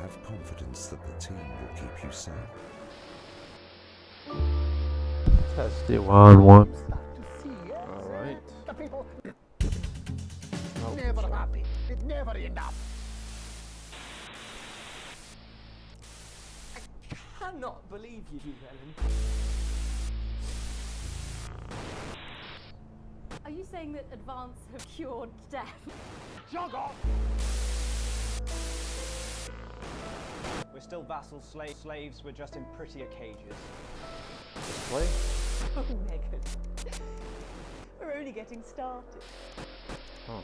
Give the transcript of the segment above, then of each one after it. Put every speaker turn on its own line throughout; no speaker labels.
have confidence that the team will keep you safe.
Test it 1-1. Alright.
The people
Oh,
never happy. It never enough.
I cannot believe you, Ellen.
Are you saying that Advance have cured death?
Jog off!
We're still vassals, slaves, we're just in prettier cages.
play.
Oh, Megan. We're only getting started.
Oh.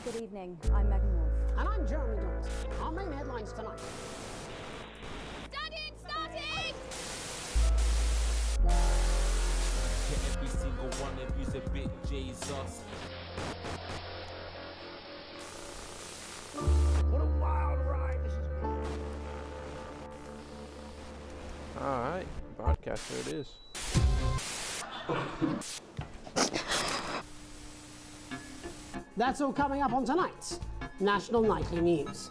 Good evening, I'm Megan Wolf.
And I'm Jeremy Dawes. Our main headlines tonight.
Starting!
Every single one of you's a bit Jesus.
What a wild ride this has been.
Alright, broadcaster it is.
That's all coming up on tonight's National Nightly News.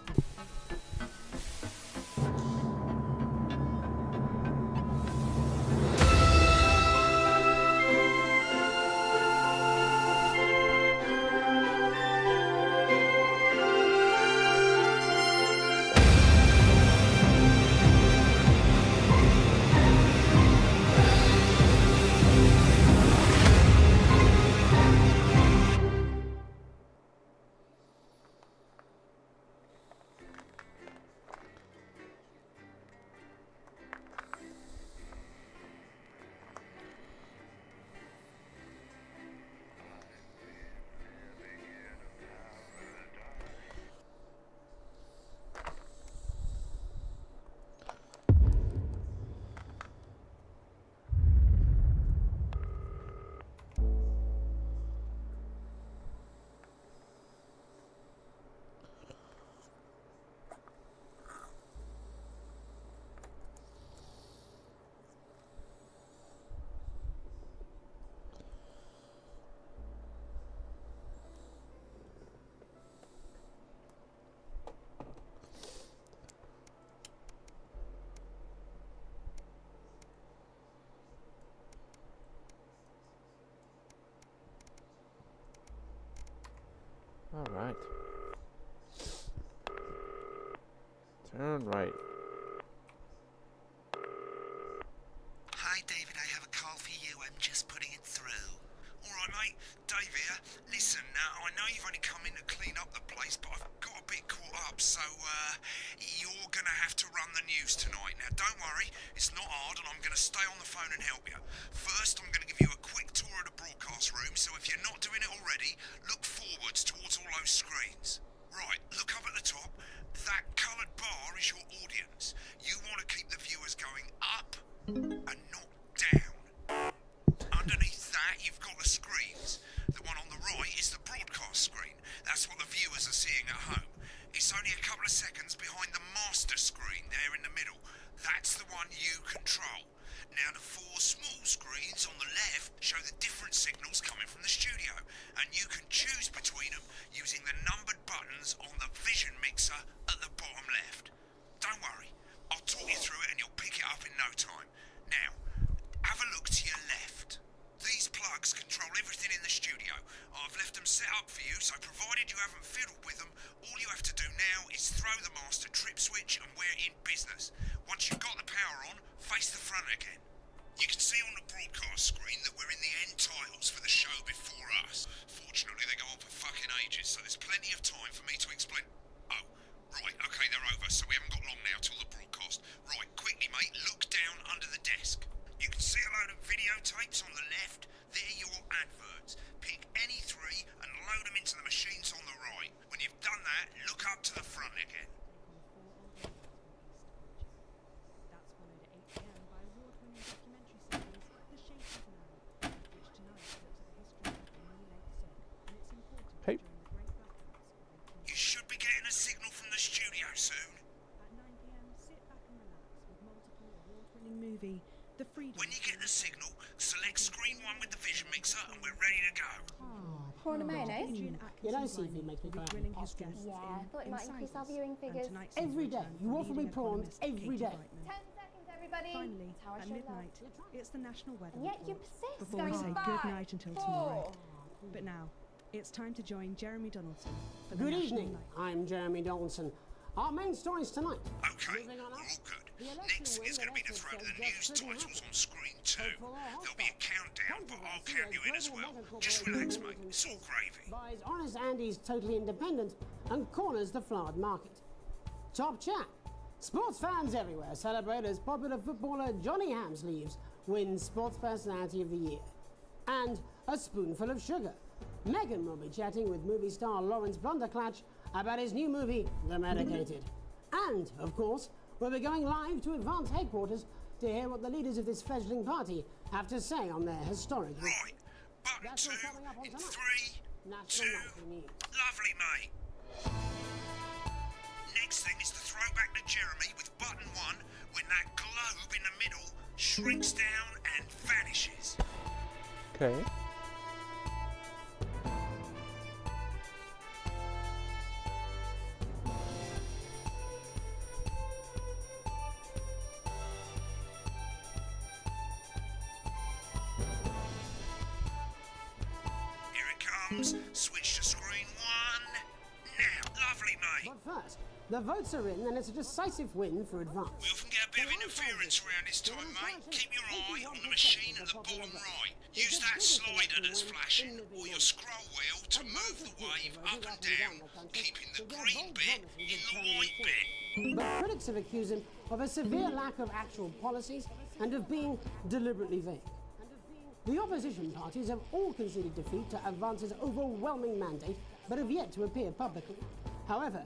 Alright. Turn right.
Hi, David, I have a call for you. I'm just putting it through. Alright, mate. Dave here. Listen, I know you've only come in to clean up the place, but I've got a bit caught up, so, you're gonna have to run the news tonight. Now, don't worry, it's not hard, and I'm gonna stay on the phone and help you. First, I'm gonna give you a quick tour of the broadcast room, so if you're not doing it already, look forwards towards all those screens. Right, look up at the top. That coloured bar is your audience. You want to keep the viewers going up and not down. Underneath that, you've got the screens. The one on the right is the broadcast screen. That's what the viewers are seeing at home. It's only a couple of seconds behind the master screen there in the middle. That's the one you control. Now, the four small screens on the left show the different signals coming from the studio, and you can choose between them using the numbered buttons on the vision mixer at the bottom left. Don't worry, I'll talk you through it and you'll pick it up in no time. Now, have a look to your left. These plugs control everything in the studio. I've left them set up for you, so provided you haven't fiddled with them, all you have to do now is throw the master trip switch and we're in business. Once you've got the power on, face the front again. You can see on the broadcast screen that we're in the end titles for the show before us. Fortunately, they go on for fucking ages, so there's plenty of time for me to explain. Oh, right, okay, they're over, so we haven't got long now till the broadcast. Right, quickly, mate, look down under the desk. You can see a load of videotapes on the left. They're your adverts. Pick any three and load them into the machines on the right. When you've done that, look up to the front again.
Hey.
You should be getting a signal from the studio soon.
Movie, The Freedom.
When you get the signal, select screen 1 with the vision mixer and we're ready to go.
Oh,
Prawn and mayonnaise?
You know, seafood makes me cry.
Yeah, I thought it might increase our viewing figures.
Every day. You offer me prawns every day.
10 seconds, everybody.
Finally,
That's how I
at
show
midnight,
love.
it's the National Weather
And yet you
Report.
persist.
Before we
Going
say
five,
good night until
4.
tomorrow. But now, it's time to join Jeremy Donaldson for the
Good
National
evening.
Night.
I'm Jeremy Donaldson. Our main stories tonight.
Okay,
Moving on
we're
up.
all good.
The election
Next
win
is going to be the
that
throw to the
Essex
news
gets pretty
titles
happy.
on screen too.
Hopeful or
There'll be a countdown, but I'll count you in as well. Just relax, mate. It's all gravy.
Buys Honest Andy's Totally Independent and corners the flowered market. Top chat. Sports fans everywhere celebrate as popular footballer Johnny Hamsleeves wins Sports Personality of the Year. And a spoonful of sugar. Meghan will be chatting with movie star Lawrence Blunderclatch about his new movie, The Medicated. And, of course, we'll be going live to Advance headquarters to hear what the leaders of this fledgling party have to say on their historic...
Right, button
That's all
2
coming up on
in
tonight.
3,
National
2.
Nightly News.
Lovely, mate. Next thing is the throwback to Jeremy with button 1 when that globe in the middle shrinks down and vanishes.
Okay.
Here it comes. Switch to screen 1. Now, lovely, mate.
But first, the votes are in and it's a decisive win for Advance.
We often get a bit of interference around this time, mate. Keep your eye on the machine at the bottom right. Use that slider that's flashing, or your scroll wheel to move the wave up and down, keeping the green bit in the white bit.
But critics have accused him of a severe lack of actual policies and of being deliberately vague. The opposition parties have all conceded defeat to Advance's overwhelming mandate, but have yet to appear publicly. However,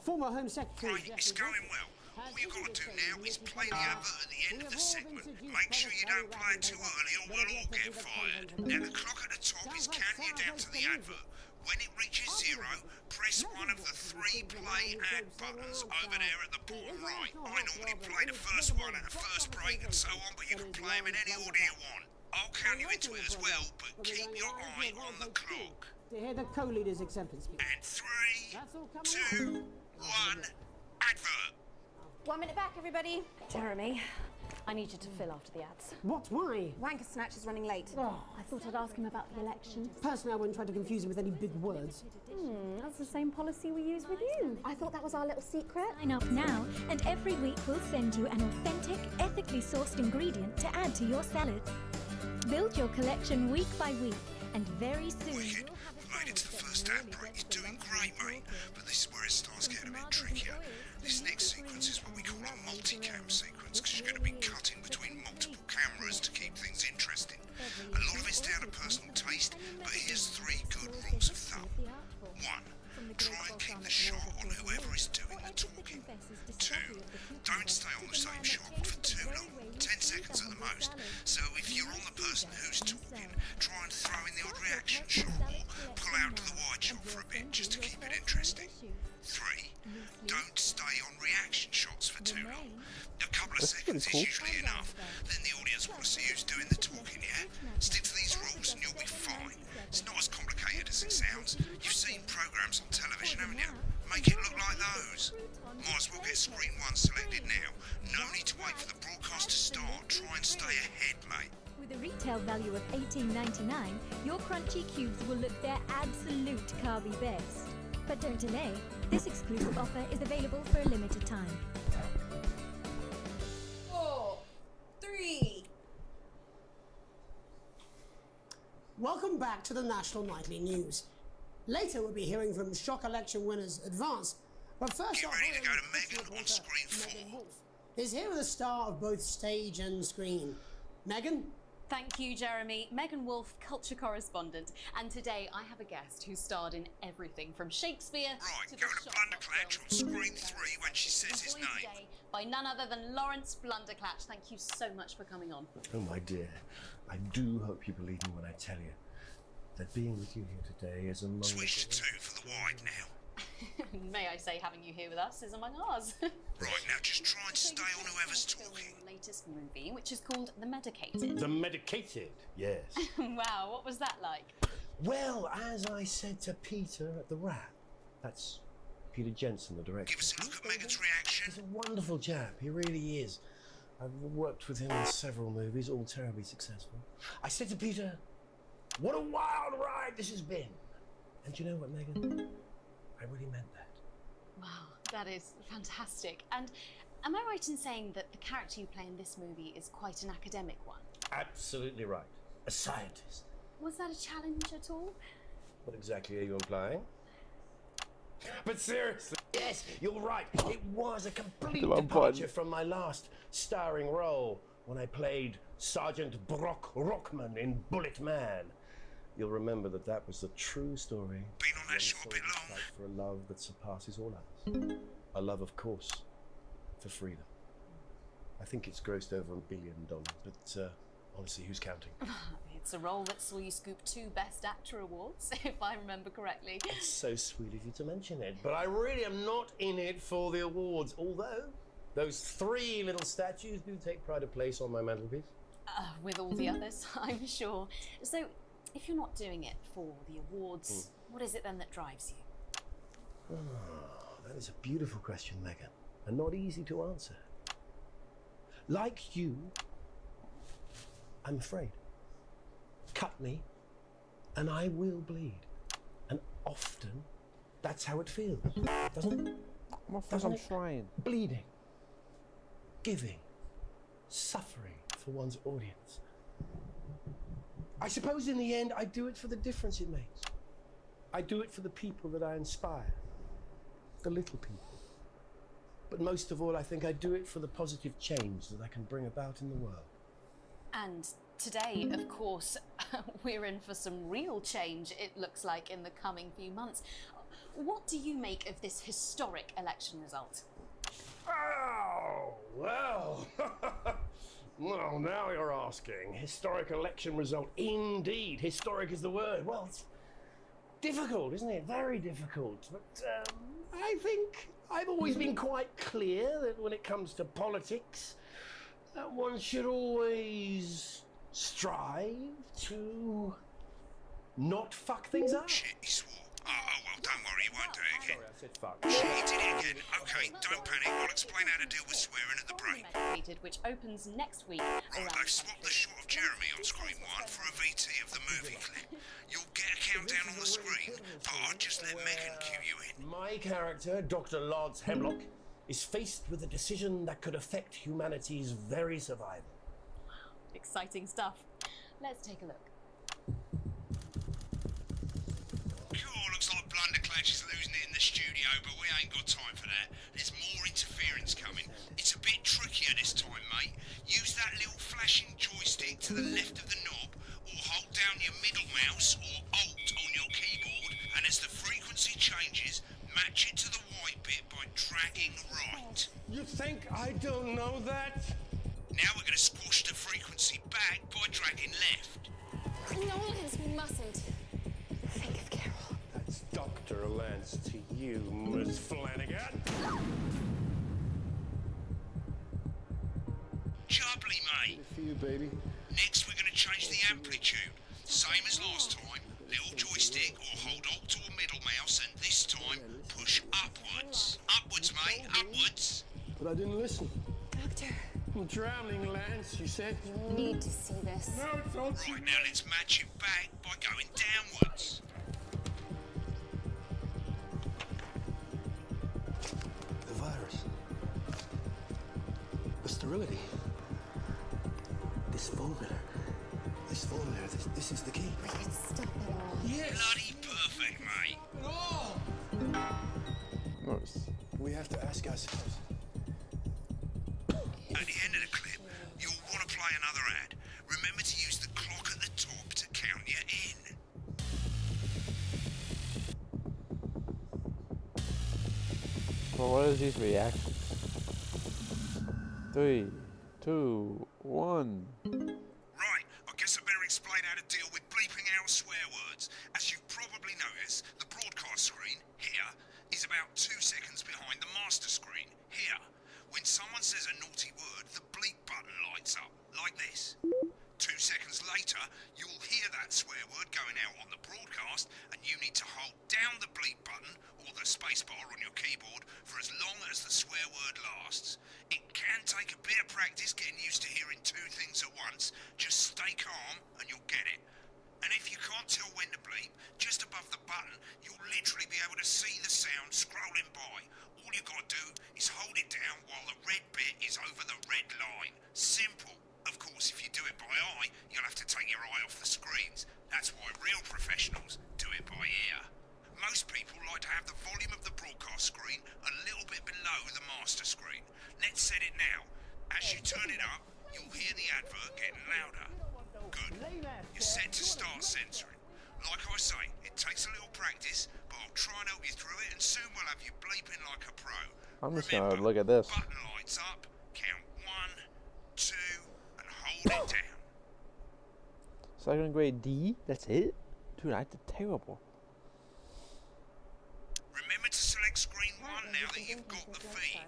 former Home Secretary
Right, it's
Geoffrey
going well. All you've got to do now is play the advert at the end of the segment. Make sure you don't play it too early or we'll all get fired. Now the clock at the top is counting you down to the advert. When it reaches 0, press one of the 3 play ad buttons over there at the bottom right. I normally play the first one at the first break and so on, but you can play them in any order you want. I'll count you into it as well, but keep your eye on the clock.
to hear the co-leader's acceptance speech.
And 3,
That's all coming
2, 1, advert.
1 minute back, everybody.
Jeremy, I need you to fill after the ads.
What? Why?
Wanker Snatch is running late.
Oh, I thought I'd ask him about the election.
Personally, I wouldn't try to confuse him with any big words.
That's the same policy we use with you.
I thought that was our little secret.
Sign up now, and every week we'll send you an authentic, ethically sourced ingredient to add to your salad. Build your collection week by week, and very soon
Wicked.
you'll have a
You made it to the first ad break. You're doing great, mate. But this is where it starts getting a bit trickier. This next sequence is what we call a multi-cam sequence, because you're going to be cutting between multiple cameras to keep things interesting. A lot of it's down to personal taste, but here's 3 good rules of thumb. 1. Try and keep the shot on whoever is doing the talking. 2. Don't stay on the same shot for too long, 10 seconds at the most. So if you're on the person who's talking, try and throw in the odd reaction shot or pull out to the wide shot for a bit just to keep it interesting. 3. Don't stay on reaction shots for too long. A couple of seconds is usually enough. Then the audience want to see who's doing the talking, yeah? Stick to these rules and you'll be fine. It's not as complicated as it sounds. You've seen programs on television, haven't you? Make it look like those. Might as well get screen 1 selected now. No need to wait for the broadcast to start. Try and stay ahead, mate.
With a retail value of $18.99, your crunchy cubes will look their absolute carby best. But don't delay. This exclusive offer is available for a limited time.
4, 3.
Welcome back to the National Nightly News. Later we'll be hearing from shock election winners Advance, but first
Get
off,
ready to go to Megan on screen 4.
Megan Wolf is here with a star of both stage and screen. Megan?
Thank you, Jeremy. Megan Wolf, culture correspondent. And today I have a guest who starred in everything from Shakespeare
Right,
to
go
the
to Blunderclatch on screen 3 when she says his
joined
name.
today by none other than Lawrence Blunderclatch. Thank you so much for coming on.
Oh, my dear. I do hope you believe me when I tell you that being with you here today is among
Switch to 2 for the wide now.
May I say, having you here with us is among ours.
Right, now just try and stay on whoever's talking.
Your latest movie, which is called The Medicated.
The Medicated, yes.
Wow, what was that like?
Well, as I said to Peter at the Rat, that's Peter Jensen, the director.
Give us a look at Megan's reaction.
He's a wonderful chap, he really is. I've worked with him in several movies, all terribly successful. I said to Peter, what a wild ride this has been. And you know what, Megan? I really meant that.
Wow, that is fantastic. And am I right in saying that the character you play in this movie is quite an academic one?
Absolutely right. A scientist.
Was that a challenge at all?
What exactly are you implying? But seriously, yes, you're right. It was a complete departure from my last starring role when I played Sergeant Brock Rockman in Bullet Man. You'll remember that was the true story.
Been on that show a bit long.
For a love that surpasses all others. A love, of course, for freedom. I think it's grossed over $1 billion, but honestly, who's counting?
It's a role that saw you scoop 2 Best Actor awards, if I remember correctly.
It's so sweet of you to mention it, but I really am not in it for the awards, although those 3 little statues do take pride of place on my mantelpiece.
With all the others, I'm sure. So, if you're not doing it for the awards, what is it then that drives you?
Oh, that is a beautiful question, Megan, and not easy to answer. Like you, I'm afraid. Cut me, and I will bleed. And often, that's how it feels, doesn't it?
I'm trying.
Bleeding, giving, suffering for one's audience. I suppose in the end, I do it for the difference it makes. I do it for the people that I inspire, the little people. But most of all, I think I do it for the positive change that I can bring about in the world.
And today, of course, we're in for some real change, it looks like, in the coming few months. What do you make of this historic election result?
Oh, well. Well, now you're asking. Historic election result. Indeed, historic is the word. Well, it's difficult, isn't it? Very difficult. But I think I've always been quite clear that when it comes to politics, one should always strive to not fuck things up.
Shit, he swore. Oh, well, don't worry, he won't do it again.
Sorry, I said fuck.
Shit, he did it again. Okay, don't panic. I'll explain how to deal with swearing at the break.
Which opens next week.
Right, they've swapped the shot of Jeremy on screen 1 for a VT of the movie clip. You'll get a countdown on the screen, but I'll just let Megan cue you in.
My character, Dr. Lance Hemlock, is faced with a decision that could affect humanity's very survival.
Exciting stuff. Let's take a look.
Cool, looks like Blunderclatch is losing it in the studio, but we ain't got time for that. There's more interference coming. It's a bit trickier this time, mate. Use that little flashing joystick to the left of the knob, or hold down your middle mouse or Alt on your keyboard, and as the frequency changes, match it to the white bit by dragging right.
You think I don't know that?
Now we're going to squash the frequency back by dragging left.
No, Lance, we mustn't. Think of Carol.
That's Dr. Lance to you, Miss Flanagan.
Jubbly, mate.
For you, baby.
Next, we're going to change the amplitude. Same as last time. Little joystick or hold Alt or middle mouse, and this time, push upwards. Upwards, mate, upwards.
But I didn't listen.
Doctor.
I'm drowning, Lance, you said.
You need to see this.
No, don't.
Right, now let's match it back by going downwards.
The virus. The sterility. This formula. This is the key.
Let's stop it all.
Yes.
Bloody perfect, mate.
Nice.
We have to ask ourselves.
At the end of the clip, you'll want to play another ad. Remember to use the clock at the top to count you in.
Well, what is his reaction? 3, 2, 1.
Right, I guess I better explain how to deal with bleeping out swear words. As you've probably noticed, the broadcast screen, here, is about 2 seconds behind the master screen, here. When someone says a naughty word, the bleep button lights up, like this. 2 seconds later, you'll hear that swear word going out on the broadcast down the bleep button or the spacebar on your keyboard for as long as the swear word lasts. It can take a bit of practice getting used to hearing two things at once. Just stay calm and you'll get it. And if you can't tell when to bleep, just above the button, you'll literally be able to see the sound scrolling by. All you gotta do is hold it down while the red bit is over the red line. Simple. Of course, if you do it by eye, you'll have to take your eye off the screens. That's why real professionals do it by ear. Most people like to have the volume of the broadcast screen a little bit below the master screen. Let's set it now. As you turn it up, you'll hear the advert getting louder. Good. You're set to start censoring. Like I say, it takes a little practice, but I'll try and help you through it, and soon we'll have you bleeping like a pro.
I'm just gonna look at this.
Button lights up, count 1, 2, and hold it down.
Second grade D? That's it? Dude, I did terrible.
Remember to select screen 1 now that you've got the feed.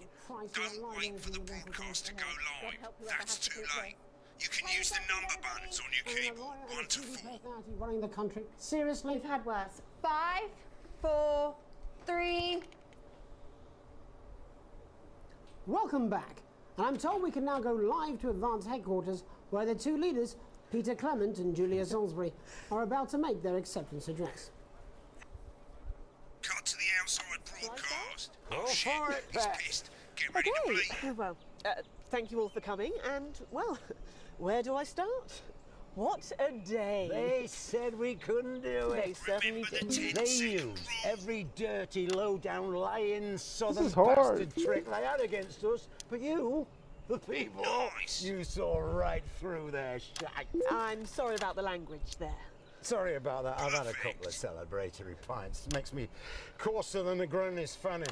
Don't wait for the broadcast to go live. That's too late. You can use the number buttons on your keyboard, 1 to 4.
Running the country. Seriously?
We've had worse. 5, 4, 3.
Welcome back. And I'm told we can now go live to Advance headquarters, where the two leaders, Peter Clement and Julia Salisbury, are about to make their acceptance address.
Cut to the outside broadcast.
Go
shit,
for it,
he's
Pat.
pissed. Get ready to bleep.
Well, thank you all for coming, and, well, where do I start? What a day.
They said we couldn't do it.
They certainly did.
They used every dirty, low-down, lying, southern
is hard.
bastard trick they had against us. But you, the people, you saw right through their shite.
I'm sorry about the language there.
Sorry about that. I've had a couple of celebratory pints. Makes me coarser than a granny's fanny.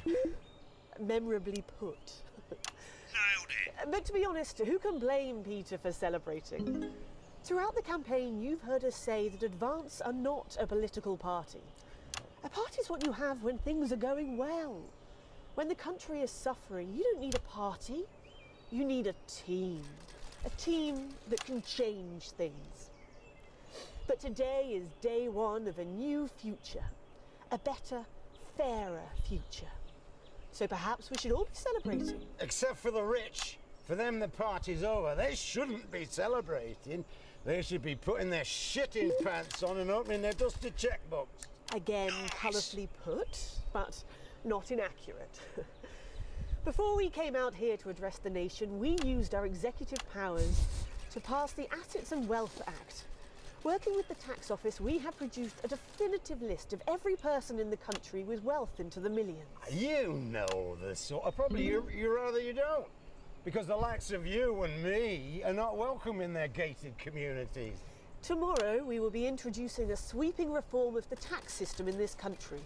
Memorably put.
Nailed it.
But to be honest, who can blame Peter for celebrating? Throughout the campaign, you've heard us say that Advance are not a political party. A party is what you have when things are going well. When the country is suffering, you don't need a party. You need a team. A team that can change things. But today is day one of a new future. A better, fairer future. So perhaps we should all be celebrating.
Except for the rich. For them, the party's over. They shouldn't be celebrating. They should be putting their shitting pants on and opening their dusty checkbooks.
Again, colourfully put, but not inaccurate. Before we came out here to address the nation, we used our executive powers to pass the Assets and Wealth Act. Working with the tax office, we have produced a definitive list of every person in the country with wealth into the millions.
You know the sort of... Probably you rather you don't. Because the likes of you and me are not welcome in their gated communities.
Tomorrow, we will be introducing a sweeping reform of the tax system in this country.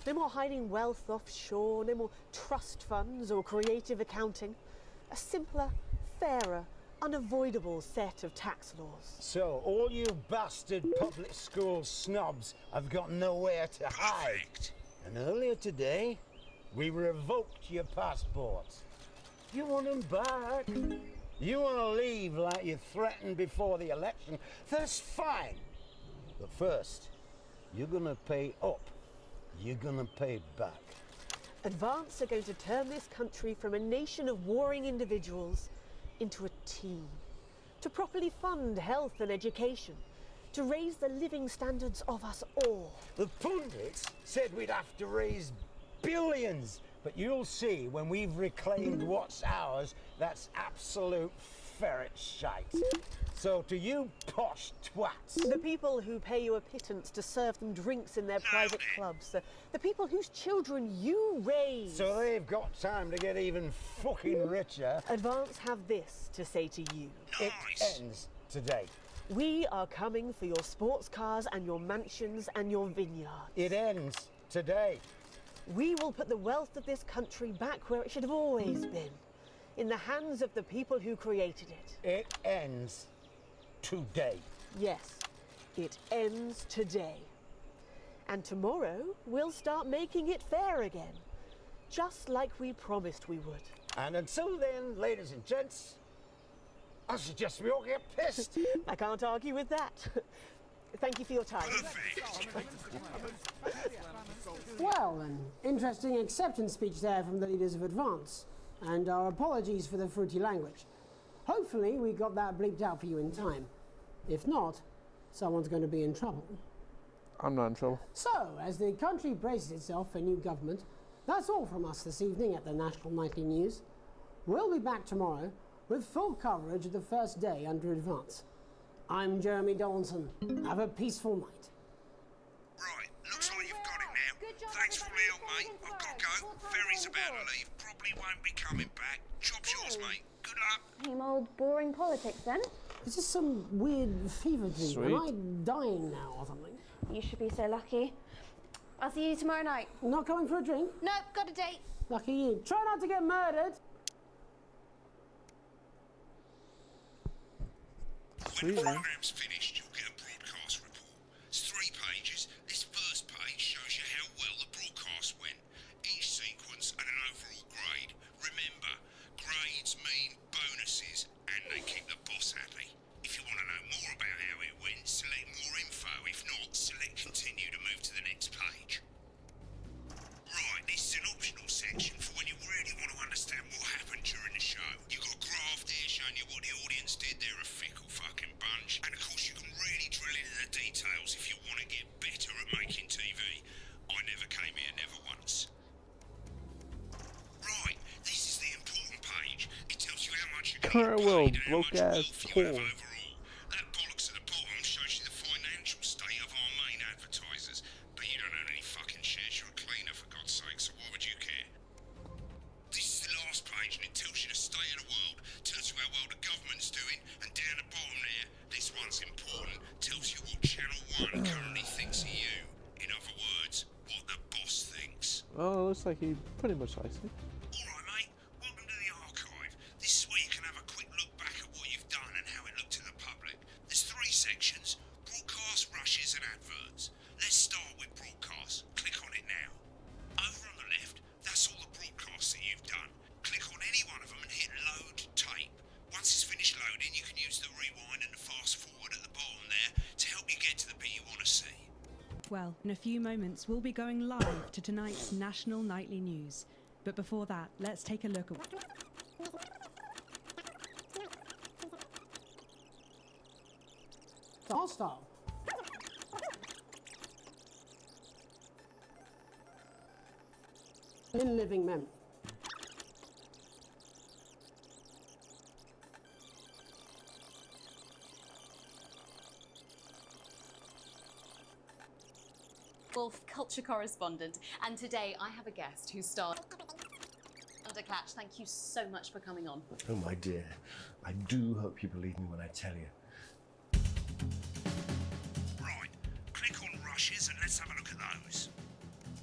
No more hiding wealth offshore, no more trust funds or creative accounting. A simpler, fairer, unavoidable set of tax laws.
So, all you bastard public school snobs have got nowhere to hide. And earlier today, we revoked your passports. You want them back. You want to leave like you threatened before the election. That's fine. But first, you're going to pay up. You're going to pay back.
Advance are going to turn this country from a nation of warring individuals into a team. To properly fund health and education. To raise the living standards of us all.
The pundits said we'd have to raise billions. But you'll see when we've reclaimed what's ours, that's absolute ferret shite. So to you posh twats...
The people who pay you a pittance to serve them drinks in their private clubs. The people whose children you raise.
So they've got time to get even fucking richer.
Advance have this to say to you.
It ends today.
We are coming for your sports cars and your mansions and your vineyards.
It ends today.
We will put the wealth of this country back where it should have always been, in the hands of the people who created it.
It ends today.
Yes, it ends today. And tomorrow, we'll start making it fair again, just like we promised we would.
And until then, ladies and gents, I suggest we all get pissed.
I can't argue with that. Thank you for your time.
Well, an interesting acceptance speech there from the leaders of Advance, and our apologies for the fruity language. Hopefully we got that bleeped out for you in time. If not, someone's going to be in trouble.
I'm not in trouble.
So, as the country braces itself for new government, that's all from us this evening at the National Nightly News. We'll be back tomorrow with full coverage of the first day under Advance. I'm Jeremy Donaldson. Have a peaceful night.
Right, looks like you've got it now. Thanks for all the help, mate. I've got to go. Ferry's about to leave. Probably won't be coming back. Job's yours, mate. Good luck.
Same old boring politics then.
Is this some weird fever dream?
Sweet.
Am I dying now or something?
You should be so lucky. I'll see you tomorrow night.
Not coming for a drink?
No, got a date.
Lucky you. Try not to get murdered.
When
Sweet,
the
man.
programme's finished, you'll get a broadcast report. It's 3 pages. This first page shows you how well the broadcast went. Each sequence and an overall grade. Remember, grades mean bonuses, and they keep the boss happy. If you want to know more about how it went, select more info. If not, select continue to move to the next page. Right, this is an optional section for when you really want to understand what happened during the show. You've got a graph there showing you what the audience did. They're a fickle fucking bunch. And of course you can really drill into the details if you want to get better at making TV. I never came here, never once. Right, this is the important page. It tells you how much you can
Current
get
world,
paid and how
broke
much
ass
wealth you have
porn.
overall. That bollocks at the bottom shows you the financial state of our main advertisers. But you don't own any fucking shares, you're a cleaner for God's sake, so why would you care? This is the last page and it tells you the state of the world, tells you how well the government's doing, and down the bottom there, this one's important, tells you what Channel 1 currently thinks of you. In other words, what the boss thinks.
Oh, looks like he pretty much likes it.
Alright mate, welcome to the archive. This is where you can have a quick look back at what you've done and how it looked to the public. There's 3 sections, broadcast, rushes and adverts. Let's start with broadcast. Click on it now. Over on the left, that's all the broadcasts that you've done. Click on any one of them and hit load tape. Once it's finished loading, you can use the rewind and the fast forward at the bottom there to help you get to the bit you want to see.
Well, in a few moments, we'll be going live to tonight's National Nightly News. But before that, let's take a look at
Hostile. In living memory.
Wolf, culture correspondent, and today I have a guest who starred Underclatch. Thank you so much for coming on.
Oh, my dear. I do hope you believe me when I tell you.
Right, click on rushes and let's have a look at those.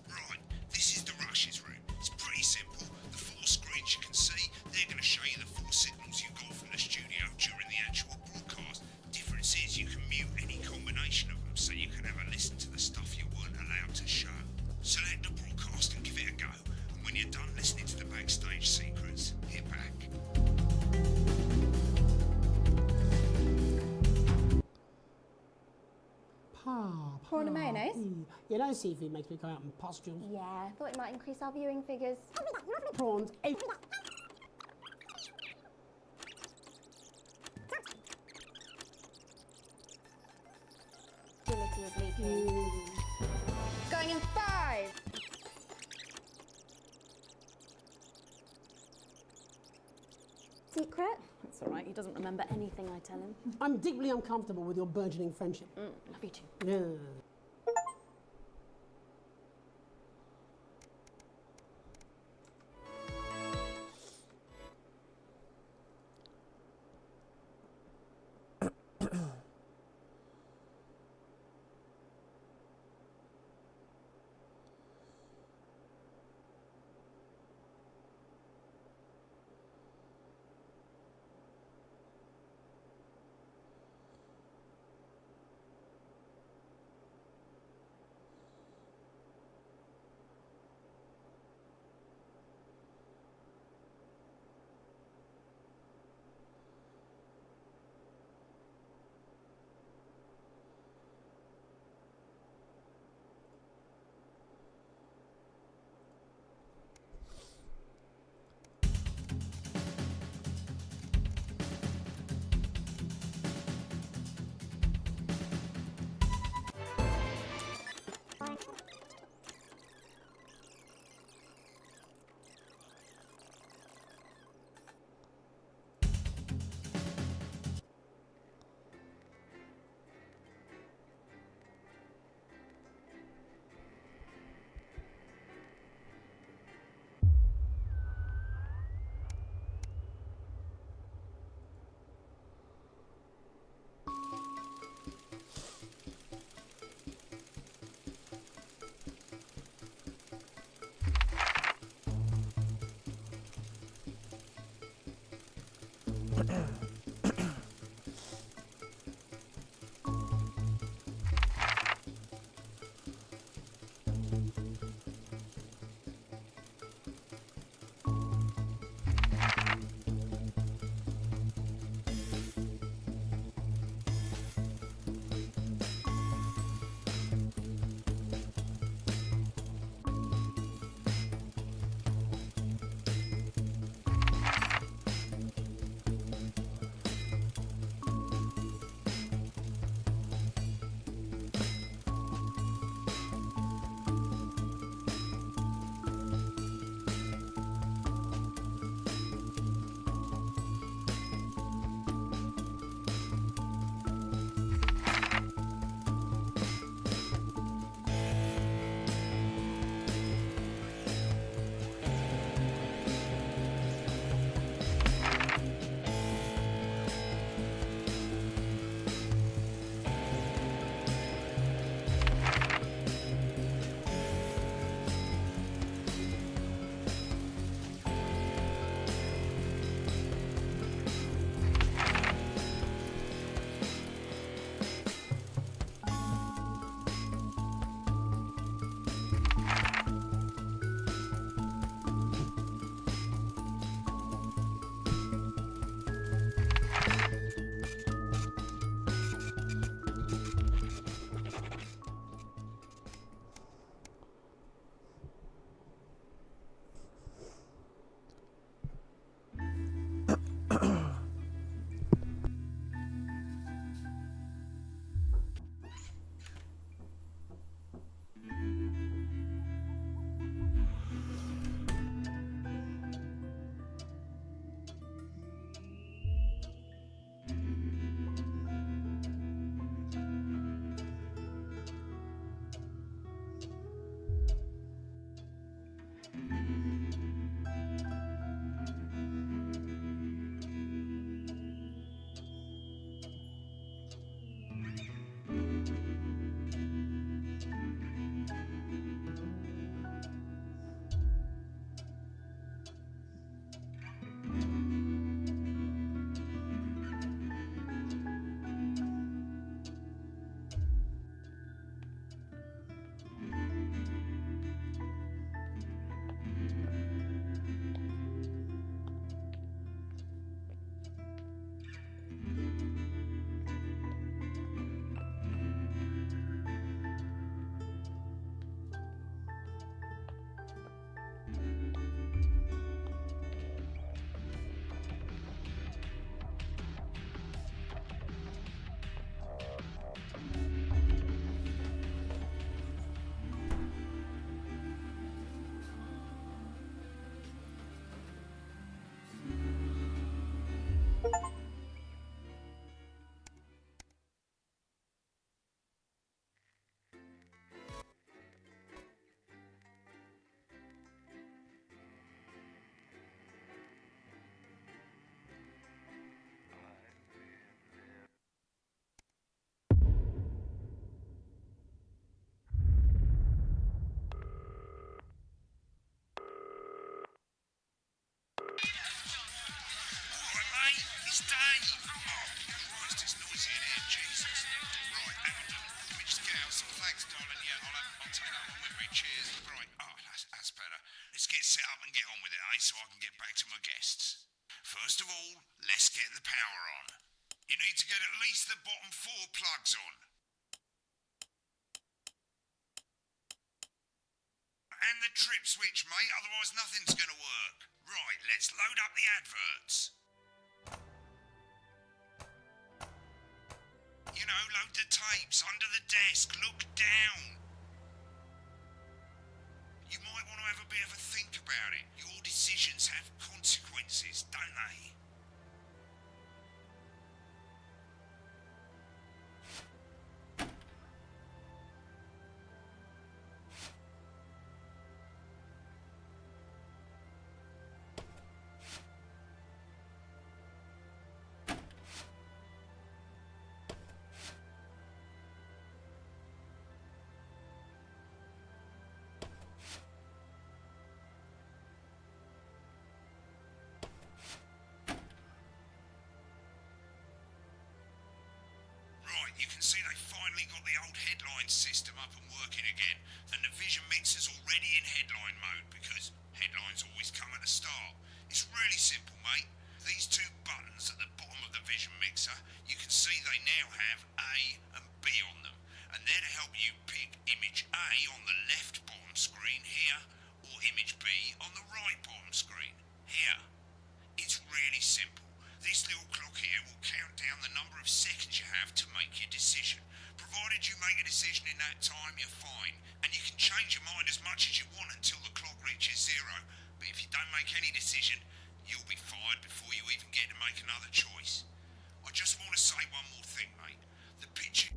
Right, this is the rushes room. It's pretty simple. The 4 screens you can see, they're going to show you the 4 signals you got from the studio during the actual broadcast. Difference is you can mute any combination of them so you can have a listen to the stuff you weren't allowed to show. Select the broadcast and give it a go. And when you're done listening to the backstage secrets, hit back.
Prawn and mayonnaise?
You know, seafood makes me go out in pustules.
Yeah, I thought it might increase our viewing figures.
Prawns.
Agility is leaking. Going in 5. Secret?
That's all right. He doesn't remember anything I tell him.
I'm deeply uncomfortable with your burgeoning friendship.
Love you too.
Yeah.
It's Dave! Oh, Christ, it's noisy in here, Jesus. Right, hang on. Let me just get out some flags, darling. Yeah, I'll take that one with me. Cheers. Right, oh, that's better. Let's get set up and get on with it, eh, so I can get back to my guests. First of all, let's get the power on. You need to get at least the bottom 4 plugs on. And the trip switch, mate, otherwise nothing's gonna work. Right, let's load up the adverts. You know, load the tapes under the desk, look down. You might want to have a bit of a think about it. Your decisions have consequences, don't they? headline system up and working again, and the Vision Mixer's already in headline mode because headlines always come at the start. It's really simple, mate. These two buttons at the bottom of the Vision Mixer, you can see they now have A and B on them, and they're to help you pick image A on the left bottom screen here, or image B on the right bottom screen here. It's really simple. This little clock here will count down the number of seconds you have to make your decision. Provided you make a decision in that time, you're fine. And you can change your mind as much as you want until the clock reaches 0. But if you don't make any decision, you'll be fired before you even get to make another choice. I just want to say one more thing, mate. The picture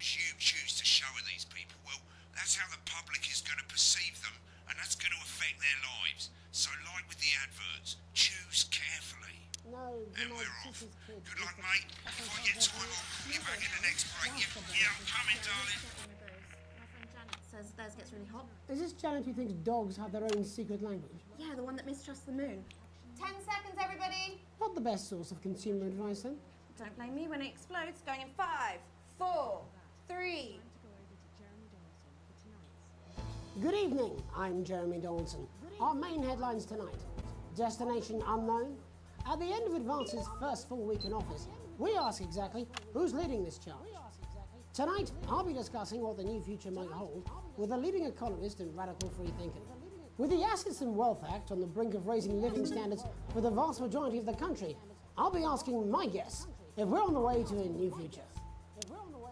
you choose to show of these people, well, that's how the public is going to perceive them, and that's going to affect their lives. So like with the adverts, choose carefully.
No,
And we're off. Good luck, mate. If I get time, I'll call you back in the next break. Yeah, I'm coming, darling.
My friend Janet says theirs gets really hot.
Is this Janet who thinks dogs have their own secret language?
Yeah, the one that mistrusts the moon. 10 seconds, everybody.
Not the best source of consumer advice, then.
Don't blame me when it explodes. Going in 5, 4, 3.
Good evening, I'm Jeremy Dawson. Our main headlines tonight. Destination unknown. At the end of Advance's first full week in office, we ask exactly who's leading this charge. Tonight, I'll be discussing what the new future might hold with a leading economist and radical free thinker. With the Assets and Wealth Act on the brink of raising living standards for the vast majority of the country, I'll be asking my guess if we're on the way to a new future.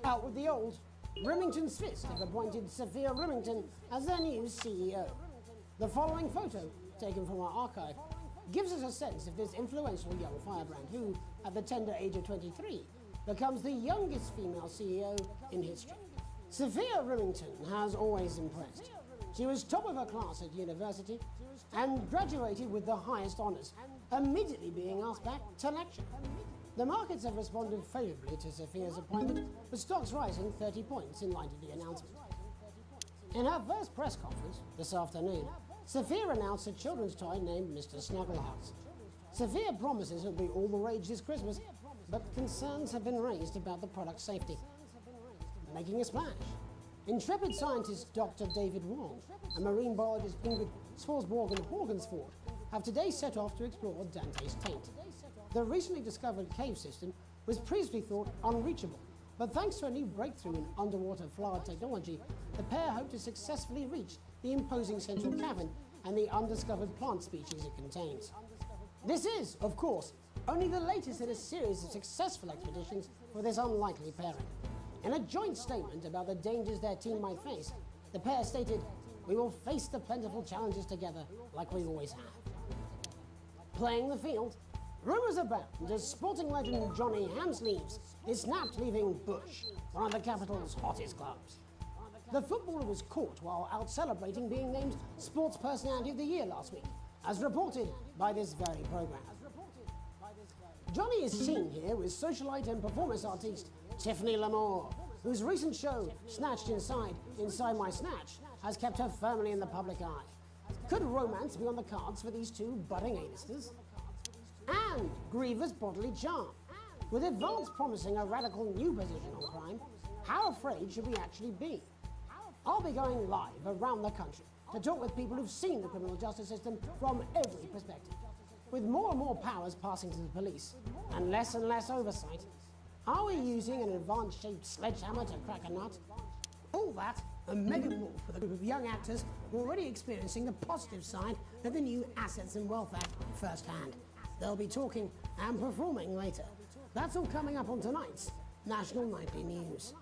Out with the old, Remington's Fist have appointed Sophia Remington as their new CEO. The following photo, taken from our archive, gives us a sense of this influential young firebrand who, at the tender age of 23, becomes the youngest female CEO in history. Sophia Remington has always impressed. She was top of her class at university and graduated with the highest honours, immediately being asked back to lecture. The markets have responded favourably to Sophia's appointment, with stocks rising 30 points in light of the announcement. In her first press conference this afternoon, Sophia announced a children's toy named Mr. Snugglehouse. Sophia promises it'll be all the rage this Christmas, but concerns have been raised about the product's safety. Making a splash. Intrepid scientist Dr. David Wong and marine biologist Ingrid Swarsborg and Horgensford have today set off to explore Dante's Taint. The recently discovered cave system was previously thought unreachable, but thanks to a new breakthrough in underwater flower technology, the pair hope to successfully reach the imposing central cavern and the undiscovered plant species it contains. This is, of course, only the latest in a series of successful expeditions for this unlikely pairing. In a joint statement about the dangers their team might face, the pair stated, "We will face the plentiful challenges together like we always have." Playing the field, rumours abound as sporting legend Johnny Hamsleeves is snapped leaving Bush, one of the capital's hottest clubs. The footballer was caught while out celebrating being named Sports Personality of the Year last week, as reported by this very programme. Johnny is seen here with socialite and performance artiste Tiffany Lamore, whose recent show, Snatched Inside My Snatch, has kept her firmly in the public eye. Could romance be on the cards for these two budding A-listers? And grievous bodily charm. With Advance promising a radical new position on crime, how afraid should we actually be? I'll be going live around the country to talk with people who've seen the criminal justice system from every perspective. With more and more powers passing to the police and less oversight, are we using an Advance-shaped sledgehammer to crack a nut? All that and mega more for the group of young actors already experiencing the positive side of the new Assets and Wealth Act firsthand. They'll be talking and performing later. That's all coming up on tonight's National Nightly News.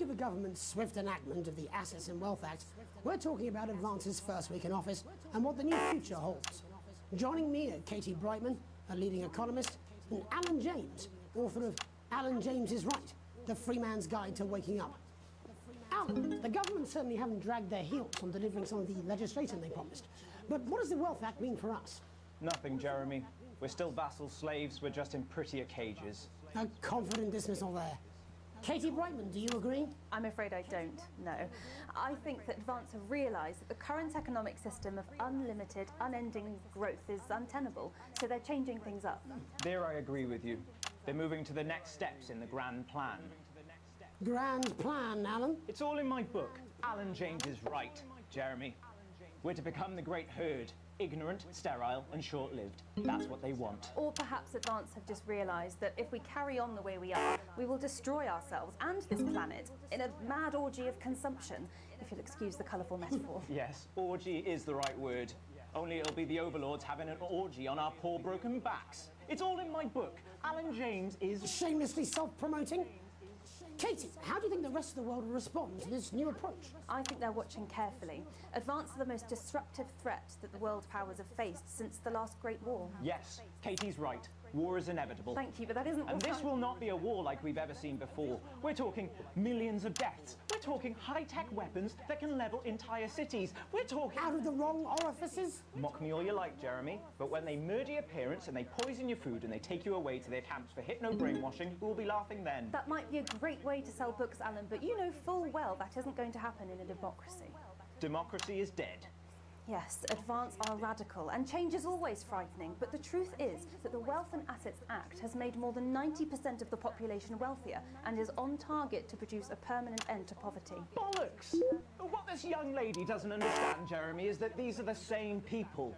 Of the government's swift enactment of the Assets and Wealth Act, we're talking about Advance's first week in office and what the new future holds. Joining me are Katie Brightman, a leading economist, and Alan James, author of Alan James is right. The Free Man's Guide to Waking Up. Alan, the government certainly haven't dragged their heels on delivering some of the legislation they promised. But what does the Wealth Act mean for us?
Nothing, Jeremy. We're still vassal slaves, we're just in prettier cages.
A confident dismissal there. Katie Brightman, do you agree?
I'm afraid I don't, no. I think that Advance have realised that the current economic system of unlimited, unending growth is untenable, so they're changing things up.
There I agree with you. They're moving to the next steps in the grand plan.
Grand plan, Alan?
It's all in my book. Alan James is right, Jeremy. We're to become the great herd. Ignorant, sterile, and short-lived. That's what they want.
Or perhaps Advance have just realised that if we carry on the way we are, we will destroy ourselves and this planet in a mad orgy of consumption, if you'll excuse the colourful metaphor.
Yes, orgy is the right word. Only it'll be the overlords having an orgy on our poor broken backs. It's all in my book. Alan James is...
Shamelessly self-promoting? Katie, how do you think the rest of the world will respond to this new approach?
I think they're watching carefully. Advance are the most disruptive threat that the world powers have faced since the last Great War.
Yes, Katie's right. War is inevitable.
Thank you, but that isn't...
And this will not be a war like we've ever seen before. We're talking millions of deaths. We're talking high-tech weapons that can level entire cities. We're talking...
Out of the wrong orifices?
Mock me all you like, Jeremy, but when they murder your parents and they poison your food and they take you away to their camps for hypno-brainwashing, we'll be laughing then.
That might be a great way to sell books, Alan, but you know full well that isn't going to happen in a democracy.
Democracy is dead.
Yes, Advance are radical, and change is always frightening, but the truth is that the Wealth and Assets Act has made more than 90% of the population wealthier and is on target to produce a permanent end to poverty.
Bollocks! What this young lady doesn't understand, Jeremy, is that these are the same people.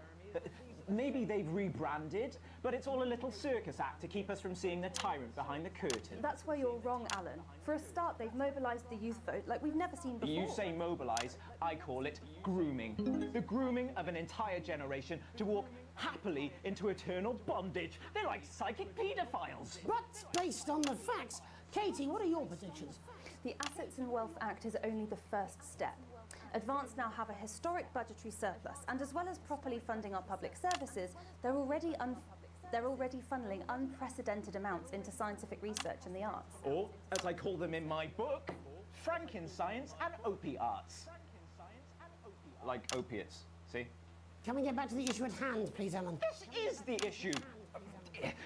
Maybe they've rebranded, but it's all a little circus act to keep us from seeing the tyrant behind the curtain.
That's where you're wrong, Alan. For a start, they've mobilised the youth vote like we've never seen before.
You say mobilise, I call it grooming. The grooming of an entire generation to walk happily into eternal bondage. They're like psychic paedophiles.
But based on the facts, Katie, what are your predictions?
The Assets and Wealth Act is only the first step. Advance now have a historic budgetary surplus, and as well as properly funding our public services, they're already funneling unprecedented amounts into scientific research and the arts.
Or, as I call them in my book, Frankenscience and opiates. Like opiates, see?
Can we get back to the issue at hand, please, Alan?
This is the issue.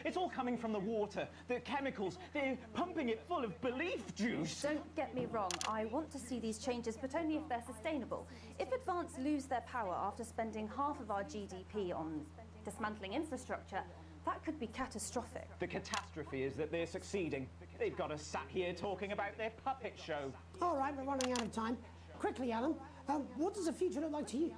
It's all coming from the water, the chemicals. They're pumping it full of belief juice.
Don't get me wrong, I want to see these changes, but only if they're sustainable. If Advance lose their power after spending half of our GDP on dismantling infrastructure, that could be catastrophic.
The catastrophe is that they're succeeding. They've got us sat here talking about their puppet show.
All right, we're running out of time. Quickly, Alan, what does the future look like to you?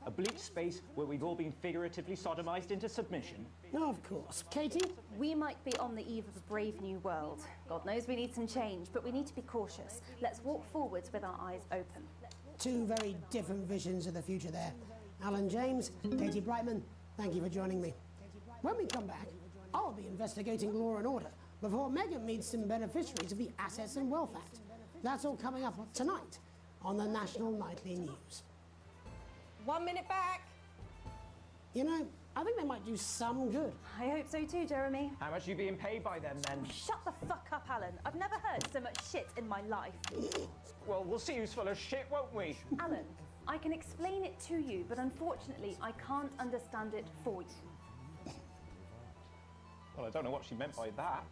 A bleak space where we've all been figuratively sodomized into submission.
No, of course. Katie?
We might be on the eve of a brave new world. God knows we need some change, but we need to be cautious. Let's walk forwards with our eyes open.
Two very different visions of the future there. Alan James, Katie Brightman, thank you for joining me. When we come back, I'll be investigating law and order before Megan meets some beneficiaries of the Assets and Wealth Act. That's all coming up tonight on the National Nightly News.
1 minute back.
You know, I think they might do some good.
I hope so too, Jeremy.
How much are you being paid by them, then?
Shut the fuck up, Alan. I've never heard so much shit in my life.
Well, we'll see who's full of shit, won't we?
Alan, I can explain it to you, but unfortunately, I can't understand it for you.
Well, I don't know what she meant by that.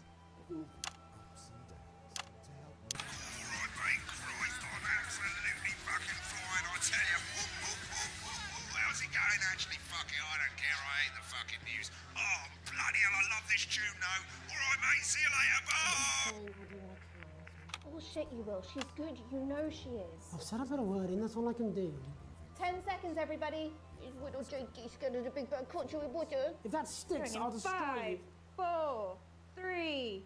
Actually, fuck it, I don't care, I hate the fucking news. Oh, bloody hell, I love this tune, though. All right, mate, see you later, bye!
Oh shit, you will. She's good. You know she is.
I've said I've got a word in, that's all I can do.
10 seconds, everybody. Little Jakey's scared of the big bad country with water.
If that sticks, I'll destroy you.
5, 4, 3.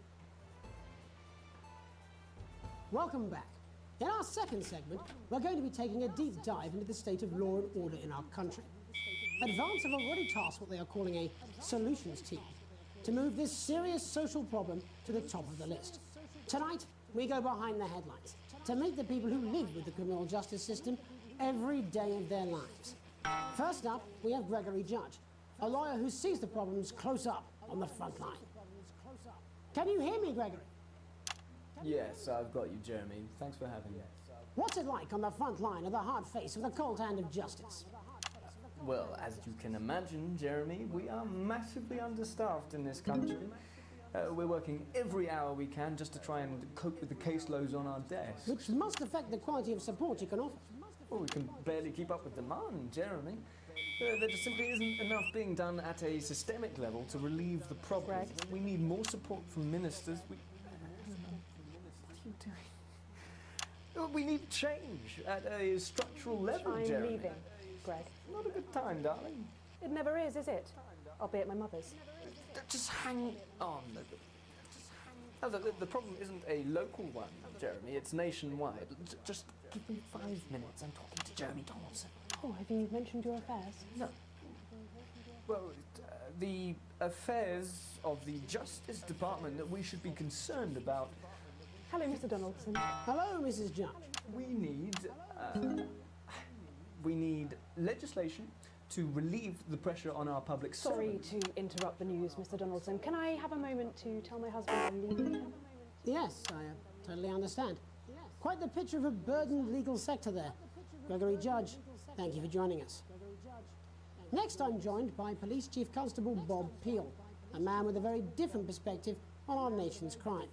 Welcome back. In our second segment, we're going to be taking a deep dive into the state of law and order in our country. Advance have already tasked what they are calling a solutions team to move this serious social problem to the top of the list. Tonight, we go behind the headlines to meet the people who live with the criminal justice system every day of their lives. First up, we have Gregory Judge, a lawyer who sees the problems close up on the front line. Can you hear me, Gregory?
Yes, I've got you, Jeremy. Thanks for having me.
What's it like on the front line of the hard face of the cold hand of justice?
Well, as you can imagine, Jeremy, we are massively understaffed in this country. We're working every hour we can just to try and cope with the caseloads on our desk.
Which must affect the quality of support you can offer.
Well, we can barely keep up with demand, Jeremy. There just simply isn't enough being done at a systemic level to relieve the problem. We need more support from ministers. What are you doing? We need change at a structural level,
I'm
Jeremy.
leaving, Greg.
Not a good time, darling.
It never is it? I'll be at my mother's.
Just hang on. The problem isn't a local one, Jeremy. It's nationwide. Just give me 5 minutes. I'm talking to Jeremy Donaldson.
Oh, have you mentioned your affairs?
No. Well, the affairs of the Justice Department that we should be concerned about.
Hello, Mr. Donaldson.
Hello, Mrs. Judge.
We need legislation to relieve the pressure on our public
Sorry
servants.
to interrupt the news, Mr. Donaldson. Can I have a moment to tell my husband I'm leaving him?
Yes, I totally understand. Quite the picture of a burdened legal sector there. Gregory Judge, thank you for joining us. Next, I'm joined by Police Chief Constable Bob Peel, a man with a very different perspective on our nation's crime.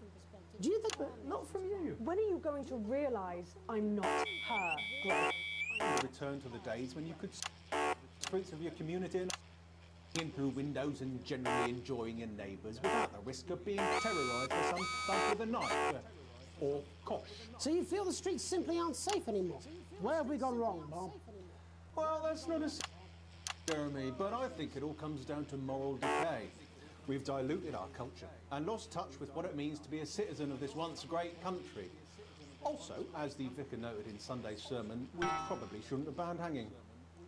Do you think...
Not from you.
When are you going to realise I'm not her, Greg?
Return to the days when you could streets of your community and in through windows and generally enjoying your neighbours without the risk of being terrorised by some thug with a knife or kosh.
So you feel the streets simply aren't safe anymore? Where have we gone wrong, Bob?
Well, that's not a Jeremy, but I think it all comes down to moral decay. We've diluted our culture and lost touch with what it means to be a citizen of this once great country. Also, as the vicar noted in Sunday's sermon, we probably shouldn't have banned hanging.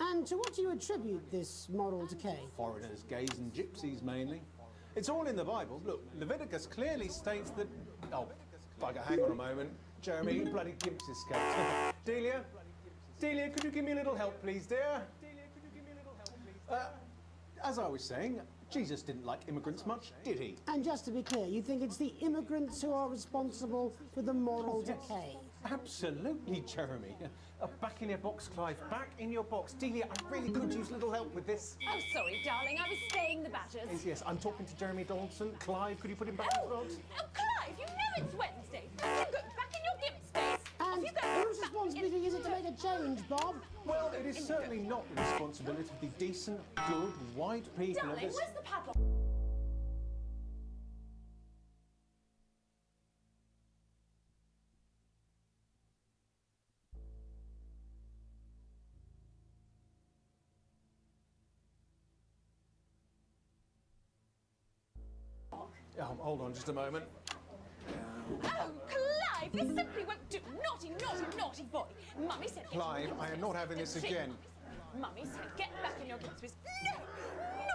And to what do you attribute this moral decay?
Foreigners, gays and gypsies mainly. It's all in the Bible. Look, Leviticus clearly states that... Oh, bugger, hang on a moment. Jeremy, you bloody gimp's escaped. Delia, could you give me a little help, please, dear? As I was saying, Jesus didn't like immigrants much, did he?
And just to be clear, you think it's the immigrants who are responsible for the moral decay?
Absolutely, Jeremy. Back in your box, Clive. Back in your box. Delia, I really could use a little help with this.
Oh, sorry, darling. I was staying the batters.
Yes, I'm talking to Jeremy Donaldson. Clive, could you put him back in the box?
Oh, Clive, you know it's Wednesday. You go back in your gimp space.
And
Off you go.
whose responsibility is it to make a change, Bob?
Well, it is certainly not the responsibility of the decent, good, white people of
Darling,
this...
where's the padlock?
hold on just a moment.
Oh, Clive, this simply won't do. Naughty, naughty, naughty boy. Mummy said... get
Clive,
in your
I am not having this
space.
again.
Mummy said get back in your gimp space. No!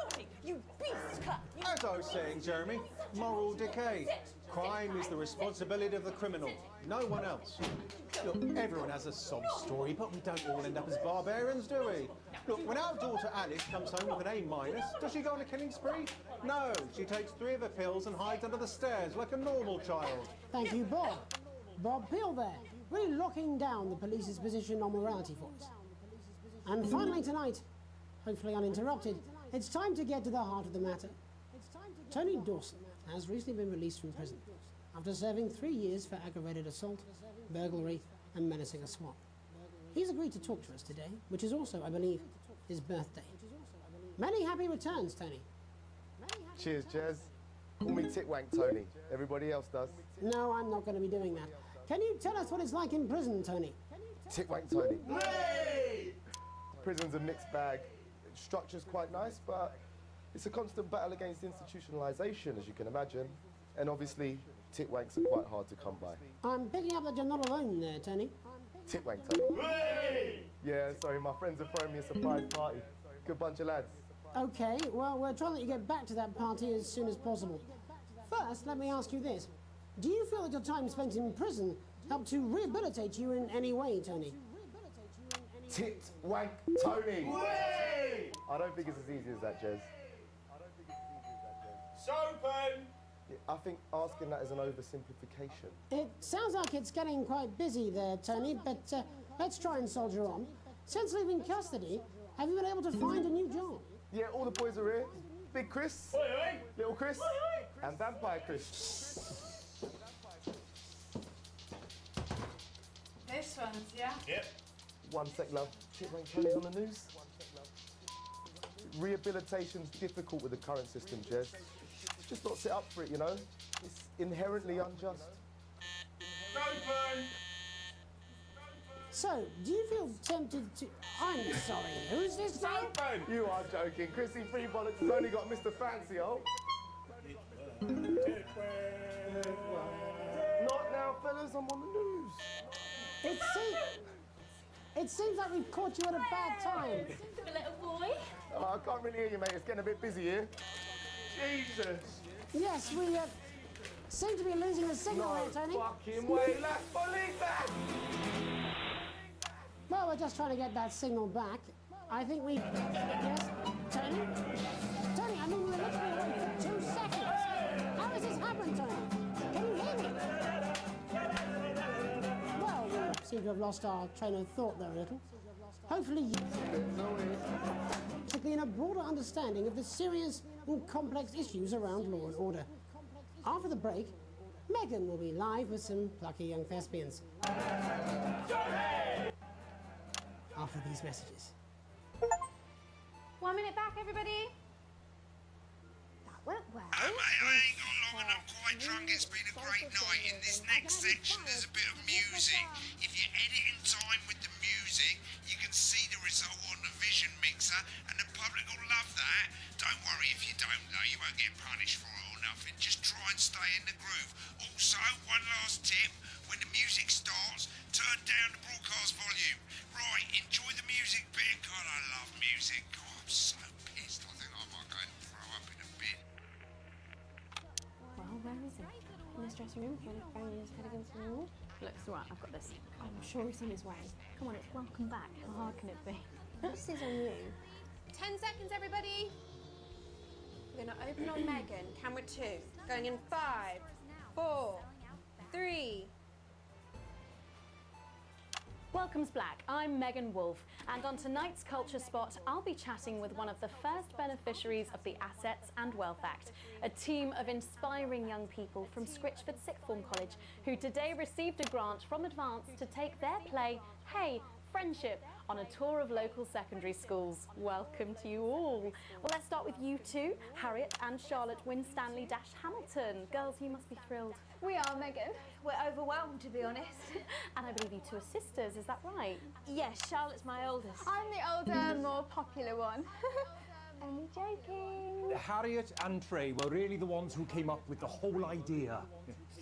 Naughty! You beast, Clive! You
As I was saying, Jeremy, moral decay. Crime is the responsibility of the criminal, no one else. Look, everyone has a sob story, but we don't all end up as barbarians, do we? Look, when our daughter Alice comes home with an A-, does she go on a killing spree? No, she takes 3 of her pills and hides under the stairs like a normal child.
Thank you, Bob. Bob Peel there, really locking down the police's position on morality for us. And finally tonight, hopefully uninterrupted, it's time to get to the heart of the matter. Tony Dawson has recently been released from prison after serving 3 years for aggravated assault, burglary and menacing a swap. He's agreed to talk to us today, which is also, I believe, his birthday. Many happy returns, Tony.
Cheers, Jez. Call me Titwank Tony. Everybody else does.
No, I'm not going to be doing that. Can you tell us what it's like in prison, Tony?
Titwank Tony. Hey! Prison's a mixed bag. Structure's quite nice, but it's a constant battle against institutionalisation, as you can imagine. And obviously, Titwanks are quite hard to come by.
I'm picking up that you're not alone there, Tony.
Titwank Tony. Hey! Yeah, sorry, my friends are throwing me a surprise party. Good bunch of lads.
Okay, well, we're trying to let you get back to that party as soon as possible. First, let me ask you this. Do you feel that your time spent in prison helped to rehabilitate you in any way, Tony?
Titwank Tony! Way! I don't think it's as easy as that, Jez.
Sopen!
I think asking that is an oversimplification.
It sounds like it's getting quite busy there, Tony, but let's try and soldier on. Since leaving custody, have you been able to find a new job?
Yeah, all the boys are here. Big Chris, Little Chris, and Vampire Chris.
This one's, yeah?
Yep. One sec, love. Shit, mate, Tony's on the news. Rehabilitation's difficult with the current system, Jez. It's just not set up for it, you know? It's inherently unjust.
Open!
So, do you feel tempted to... I'm sorry, who's this now?
You are joking. Chrissy Freebollocks has only got Mr. Fancy, oh. Not now, fellas, I'm on the news.
It seems like we've caught you at a bad time.
The little boy.
Oh, I can't really hear you, mate. It's getting a bit busy here. Jesus.
Yes, we seem to be losing the signal there, Tony.
Fucking way, let's believe that!
Well, we're just trying to get that signal back. I think we... Yes, Tony? Tony, I mean, we were literally away for 2 seconds. How has this happened, Tony? Can you hear me? Well, we seem to have lost our train of thought there a little. Hopefully you... to gain a broader understanding of the serious and complex issues around law and order. After the break, Megan will be live with some plucky young thespians. After these messages.
1 minute back, everybody. That went well.
Mate, I ain't got long and I'm quite drunk. It's been a great night. In this next section, there's a bit of music. If you edit in time with the music, you can see the result on the Vision Mixer, and the public will love that. Don't worry if you don't, though. You won't get punished for it or nothing. Just try and stay in the groove. Also, one last tip. When the music starts, turn down the broadcast volume. Right, enjoy the music bit. God, I love music. God, I'm so pissed. I think I might go and throw up in a bit.
Well, where is he? In this dressing room, banging his head against the wall.
Looks right, I've got this.
I'm sure he's on his way.
Come on, it's welcome back. How hard can it be?
This is on you. 10 seconds, everybody. We're gonna open on Megan. Camera 2. Going in 5, 4, 3.
Welcome's Black. I'm Megan Wolfe, and on tonight's Culture Spot, I'll be chatting with one of the first beneficiaries of the Assets and Wealth Act, a team of inspiring young people from Scritchford Sixth Form College who today received a grant from Advance to take their play, Hey, Friendship, on a tour of local secondary schools. Welcome to you all. Well, let's start with you two, Harriet and Charlotte Winstanley-Hamilton. Girls, you must be thrilled.
We are, Megan. We're overwhelmed, to be honest.
And I believe you two are sisters, is that right?
Yes, Charlotte's my oldest. I'm the older, more popular one. Only joking.
Harriet and Trey were really the ones who came up with the whole idea.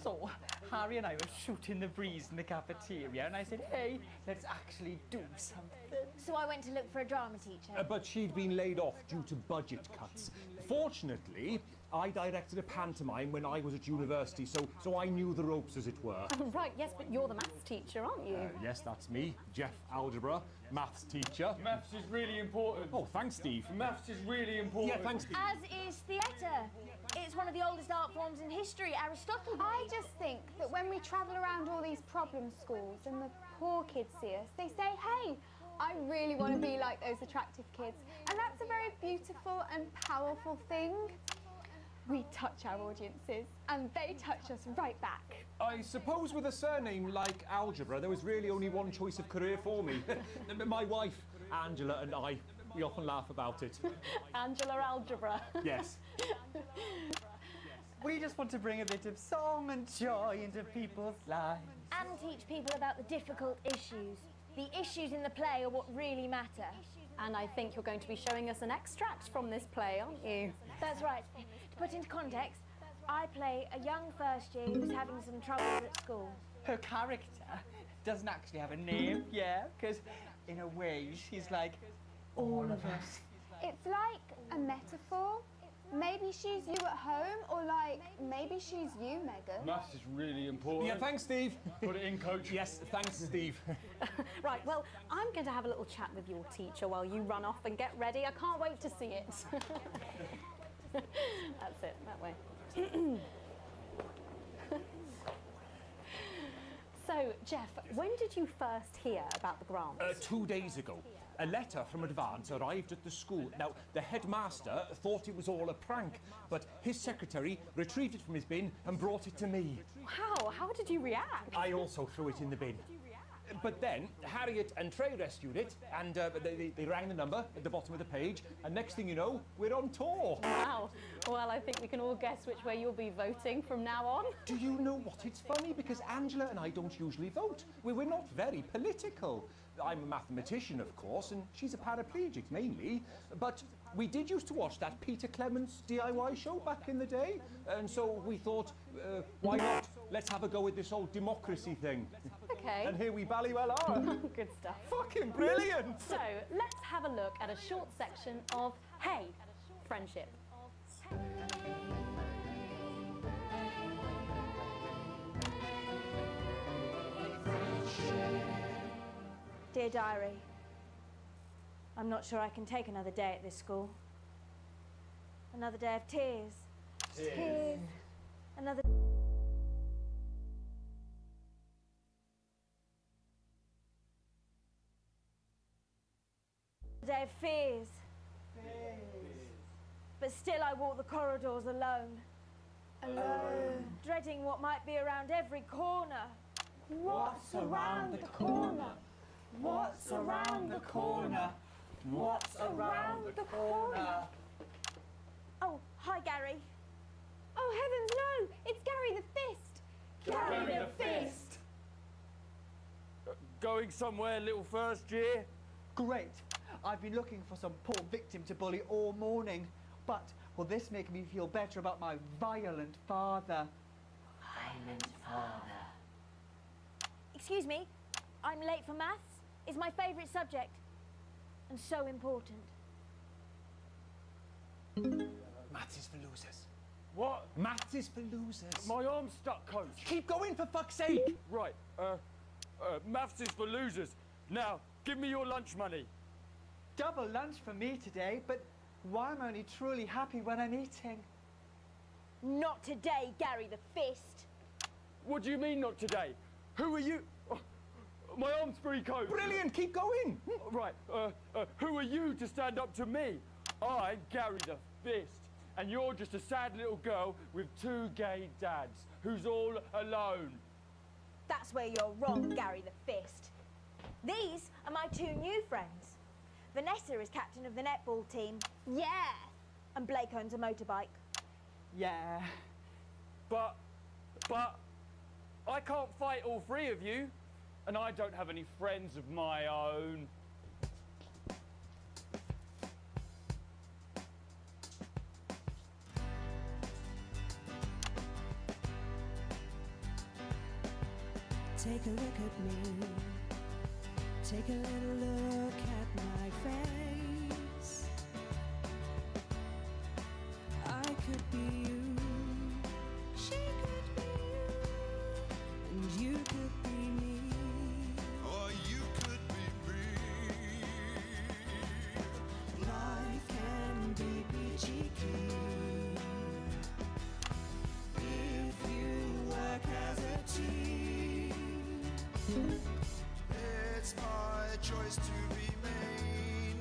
So, Harry and I were shooting the breeze in the cafeteria, and I said, hey, let's actually do something.
So I went to look for a drama teacher.
But she'd been laid off due to budget cuts. Fortunately, I directed a pantomime when I was at university, so I knew the ropes, as it were.
Right, yes, but you're the maths teacher, aren't you?
Yes, that's me, Jeff Algebra, maths teacher.
Maths is really important.
Oh, thanks, Steve.
Maths is really important.
Yeah, thanks, Steve.
As is theatre. It's one of the oldest art forms in history, Aristotle. I just think that when we travel around all these problem schools and the poor kids see us, they say, hey, I really want to be like those attractive kids. And that's a very beautiful and powerful thing. We touch our audiences, and they touch us right back.
I suppose with a surname like Algebra, there was really only one choice of career for me. My wife, Angela, and I, we often laugh about it.
Angela Algebra.
Yes.
We just want to bring a bit of song and joy into people's lives.
And teach people about the difficult issues. The issues in the play are what really matter.
And I think you're going to be showing us an extract from this play, aren't you?
That's right. To put into context, I play a young first year who's having some troubles at school.
Her character doesn't actually have a name, yeah, because in a way she's like all of us.
It's like a metaphor. Maybe she's you at home, or like, maybe she's you, Megan.
Maths is really important.
Yeah, thanks, Steve.
Put it in, Coach.
Yes, thanks, Steve.
Right, well, I'm going to have a little chat with your teacher while you run off and get ready. I can't wait to see it. That's it, that way. So, Jeff, when did you first hear about the grant?
2 days ago. A letter from Advance arrived at the school. Now, the headmaster thought it was all a prank, but his secretary retrieved it from his bin and brought it to me.
Wow, how did you react?
I also threw it in the bin. But then Harriet and Trey rescued it, and they rang the number at the bottom of the page, and next thing you know, we're on tour.
Wow. Well, I think we can all guess which way you'll be voting from now on.
Do you know what? It's funny because Angela and I don't usually vote. We're not very political. I'm a mathematician, of course, and she's a paraplegic mainly, but we did used to watch that Peter Clements DIY show back in the day, and so we thought, why not? Let's have a go with this whole democracy thing.
Okay.
And here we bally well are.
Good stuff.
Fucking brilliant!
So, let's have a look at a short section of Hey, Friendship.
Dear Diary, I'm not sure I can take another day at this school. Another day of tears. Tears. Another day of fears. But still I walk the corridors alone. Alone. Dreading what might be around every corner.
What's around the corner? What's around the corner? What's around the corner?
Oh, hi, Gary.
Oh, heavens, no! It's Gary the Fist!
Gary the Fist!
Going somewhere, little first year?
Great. I've been looking for some poor victim to bully all morning, but will this make me feel better about my violent father?
Violent father. Excuse me, I'm late for maths. It's my favourite subject, and so important.
Maths is for losers.
What?
Maths is for losers.
My arm's stuck, coach.
Keep going, for fuck's sake!
Right, maths is for losers. Now, give me your lunch money.
Double lunch for me today, but why am I only truly happy when I'm eating?
Not today, Gary the Fist.
What do you mean, not today? Who are you? Oh, my arm's free, coach.
Brilliant, keep going.
Right, who are you to stand up to me? I'm Gary the Fist, and you're just a sad little girl with 2 gay dads who's all alone.
That's where you're wrong, Gary the Fist. These are my 2 new friends. Vanessa is captain of the netball team. Yeah. And Blake owns a motorbike.
Yeah.
But I can't fight all 3 of you, and I don't have any friends of my own.
Take a look at me. Take a little look at my face. I could be you. She could be you. And you could be me.
Or you could be me.
Life can be peachy keen if you work as a team.
It's my choice to be mean.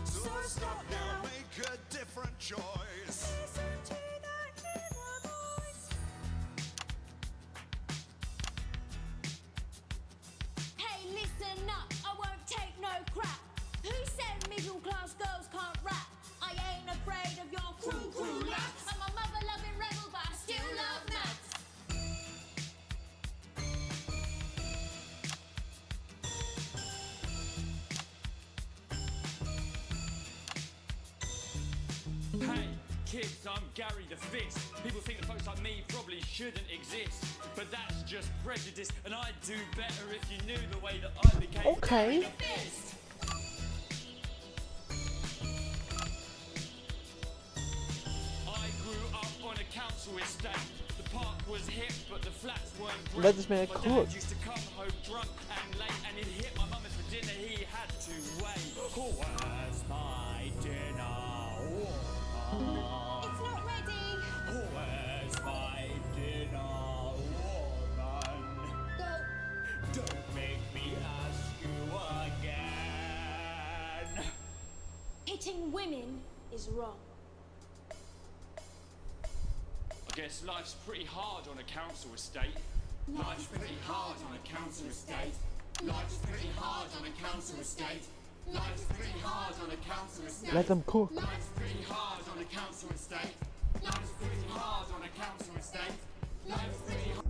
So stop now, make a different choice.
Listen to that inner voice.
Hey, listen up, I won't take no crap. Who said middle-class girls can't rap? I ain't afraid of your cruel lads. I'm a mother-loving rebel, but I still love maths.
Hey, kids, I'm Gary the Fist. People think that folks like me probably shouldn't exist, but that's just prejudice, and I'd do better if you knew the way that I became
Okay.
Gary the Fist. I grew up on a council estate. The park was hip, but the flats weren't great.
Let this man
My
cook.
dad used to come home drunk and late, and he'd hit my mum for dinner. He had to wait. Where's my dinner?
It's not ready.
Where's my dinner, woman?
Beating women is wrong.
I guess life's pretty hard on a council estate. Life's pretty hard on a council estate. Life's pretty hard on a council estate. Life's pretty hard on a council estate.
Let them cook.
Life's pretty hard on a council estate. Life's pretty hard on a council estate. Life's pretty hard.